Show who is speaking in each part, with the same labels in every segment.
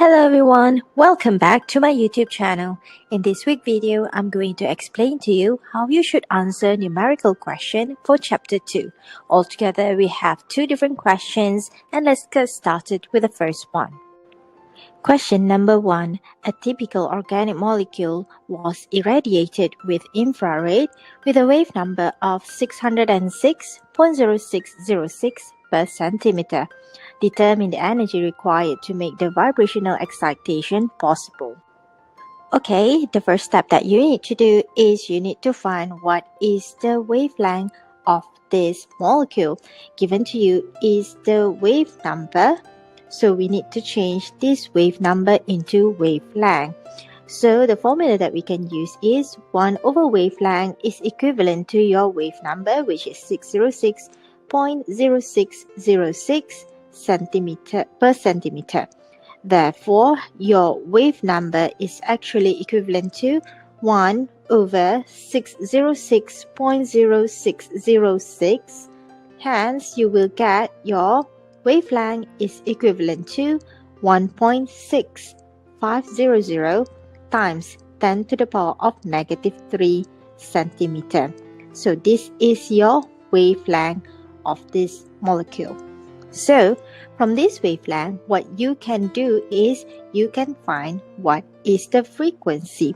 Speaker 1: Hello everyone, welcome back to my YouTube channel. In this week video, I'm going to explain to you how you should answer numerical question for chapter 2. Altogether, we have 2 different questions and let's get started with the first one. Question number 1. A typical organic molecule was irradiated with infrared with a wave number of 606.0606 per centimeter. Determine the energy required to make the vibrational excitation possible. Okay, the first step that you need to do is you need to find what is the wavelength of this molecule. Given to you is the wave number. So we need to change this wave number into wavelength. So the formula that we can use is 1 over wavelength is equivalent to your wave number, which is 606.0606 centimeter per centimeter. Therefore, your wave number is actually equivalent to 1 over 606.0606. Hence, you will get your wavelength is equivalent to 1.6500 times 10 to the power of negative 3 centimeter. So this is your wavelength of this molecule. So from this wavelength, what you can do is you can find what is the frequency.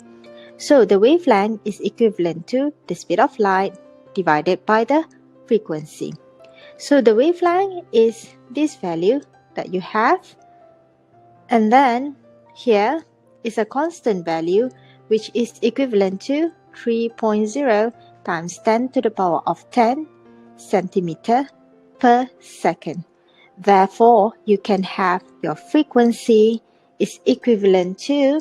Speaker 1: So the wavelength is equivalent to the speed of light divided by the frequency. So the wavelength is this value that you have, and then here is a constant value which is equivalent to 3.0 times 10 to the power of 10 centimeter per second. Therefore, you can have your frequency is equivalent to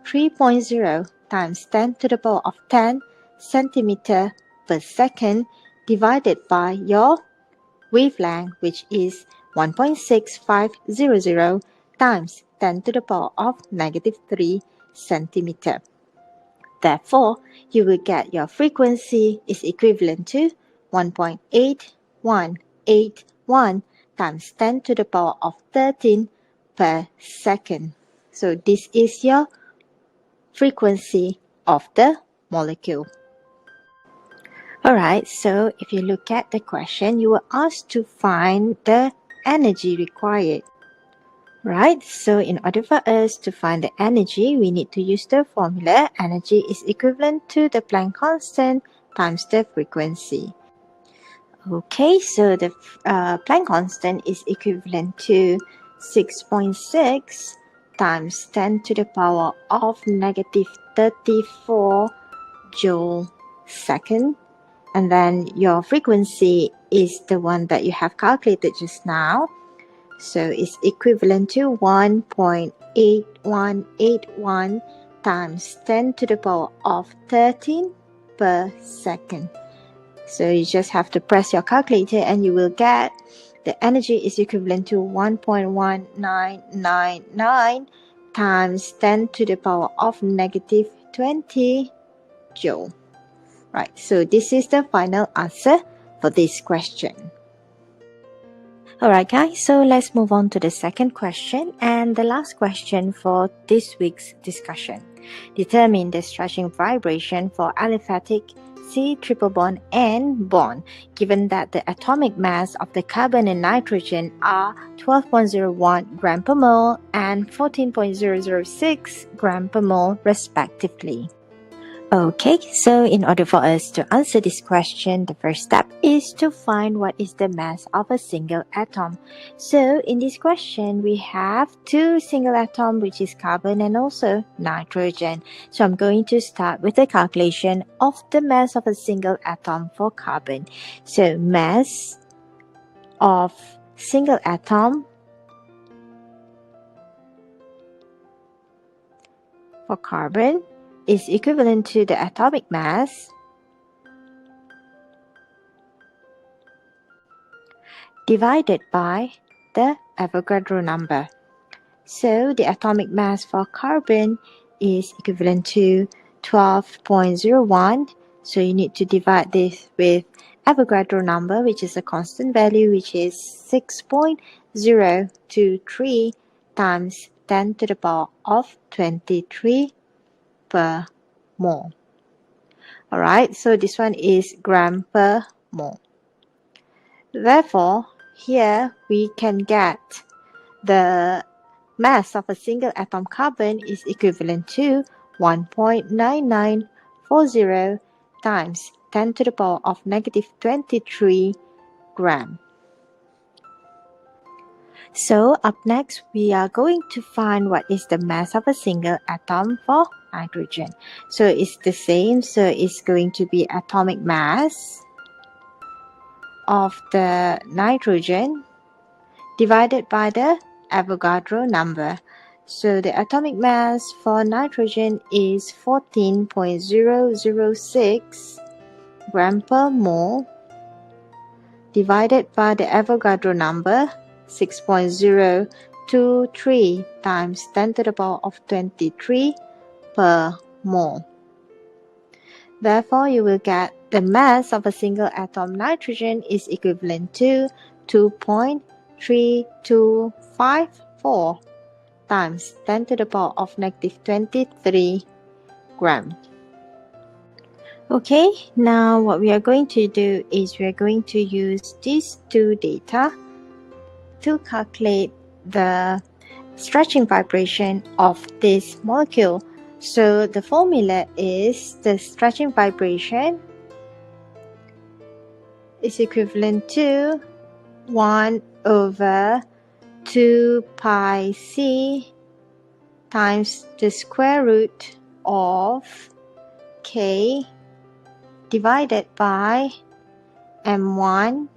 Speaker 1: 3.0 times 10 to the power of 10 centimeter per second divided by your wavelength, which is 1.6500 times 10 to the power of negative 3 centimeter. Therefore, you will get your frequency is equivalent to 1.8181 times 10 to the power of 13 per second. So this is your frequency of the molecule. Alright, so if you look at the question, you were asked to find the energy required. Right, so in order for us to find the energy, we need to use the formula. Energy is equivalent to the Planck constant times the frequency. Okay, so the Planck constant is equivalent to 6.6 times 10 to the power of negative 34 joule second. And then your frequency is the one that you have calculated just now. So it's equivalent to 1.8181 times 10 to the power of 13 per second. So you just have to press your calculator and you will get the energy is equivalent to 1.1999 times 10 to the power of negative 20 joule. Right, so this is the final answer for this question. Alright guys, so let's move on to the second question and the last question for this week's discussion. Determine the stretching vibration for aliphatic C triple bond N bond, given that the atomic mass of the carbon and nitrogen are 12.01 gram per mole and 14.006 gram per mole respectively. Okay, so in order for us to answer this question, the first step is to find what is the mass of a single atom. So in this question, we have 2 single atoms, which is carbon and also nitrogen. So I'm going to start with the calculation of the mass of a single atom for carbon. So mass of single atom for carbon is equivalent to the atomic mass divided by the Avogadro number. So the atomic mass for carbon is equivalent to 12.01. So you need to divide this with Avogadro number, which is a constant value, which is 6.023 times 10 to the power of 23 per mole. Alright, so this one is gram per mole. Therefore, here we can get the mass of a single atom carbon is equivalent to 1.9940 times 10 to the power of negative 23 gram. So up next, we are going to find what is the mass of a single atom for nitrogen. So it's the same, so it's going to be atomic mass of the nitrogen divided by the Avogadro number. So the atomic mass for nitrogen is 14.006 gram per mole divided by the Avogadro number 6.023 times 10 to the power of 23 per mole. Therefore, you will get the mass of a single atom nitrogen is equivalent to 2.3254 times 10 to the power of negative 23 gram. Okay, now what we are going to do is we are going to use these two data to calculate the stretching vibration of this molecule. So the formula is the stretching vibration is equivalent to 1 over 2 pi c times the square root of k divided by m1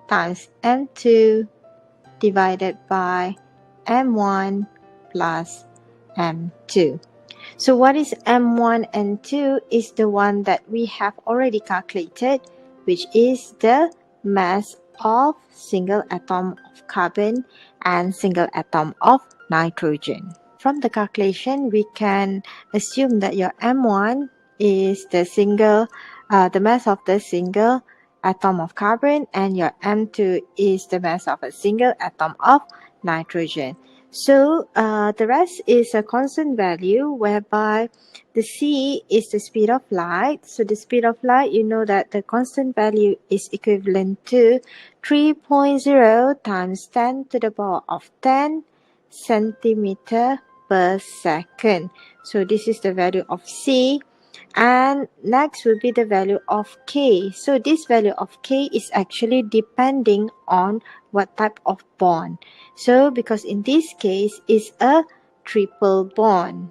Speaker 1: times m2 divided by m1 plus m2. So what is m1 and 2 is the one that we have already calculated, which is the mass of single atom of carbon and single atom of nitrogen. From the calculation, we can assume that your m1 is the mass of the single atom of carbon, and your m2 is the mass of a single atom of nitrogen. So the rest is a constant value, whereby the c is the speed of light. So the speed of light, you know that the constant value is equivalent to 3.0 times 10 to the power of 10 centimeter per second. So this is the value of c. And next will be the value of K. So this value of K is actually depending on what type of bond. So because in this case it's a triple bond.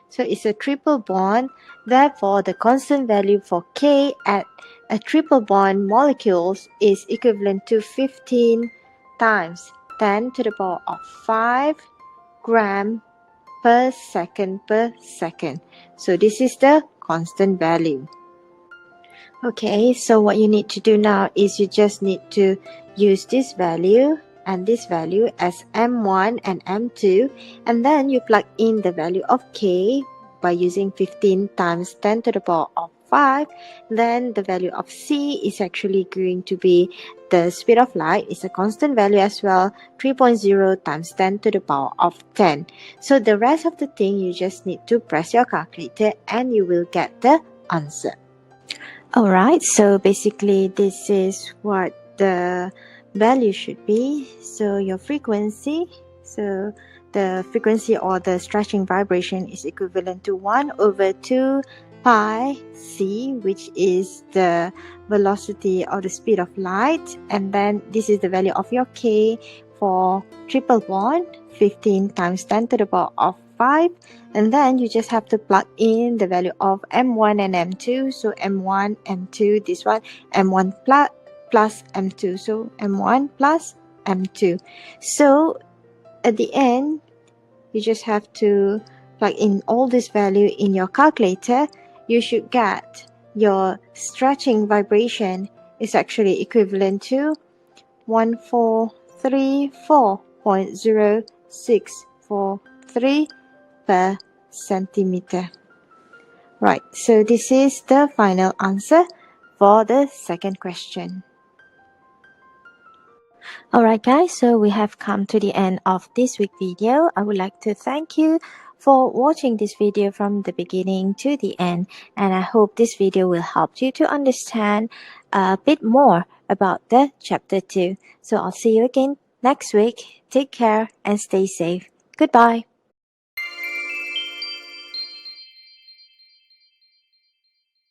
Speaker 1: So it's a triple bond. Therefore, the constant value for K at a triple bond molecules is equivalent to 15 times 10 to the power of 5 gram per second. So this is the constant value. Okay, so what you need to do now is you just need to use this value and this value as m1 and m2, and then you plug in the value of k by using 15 times 10 to the power of 5. Then the value of c is actually going to be the speed of light. It's a constant value as well, 3.0 times 10 to the power of 10. So the rest of the thing, you just need to press your calculator and you will get the answer. Alright, so basically this is what the value should be. So your frequency, so the frequency or the stretching vibration is equivalent to 1 over 2 pi c, which is the velocity or the speed of light. And then this is the value of your k for triple bond, 15 times 10 to the power of 5. And then you just have to plug in the value of m1 and m2. So m1, m2, this one, m1 plus m2. So m1 plus m2. So at the end, you just have to plug in all this value in your calculator. You should get your stretching vibration is actually equivalent to 1434.0643 per centimeter. Right, so this is the final answer for the second question.
Speaker 2: Alright guys, so we have come to the end of this week's video. I would like to thank you for watching this video from the beginning to the end, and I hope this video will help you to understand a bit more about the chapter 2. So I'll see you again next week. Take care and stay safe. Goodbye.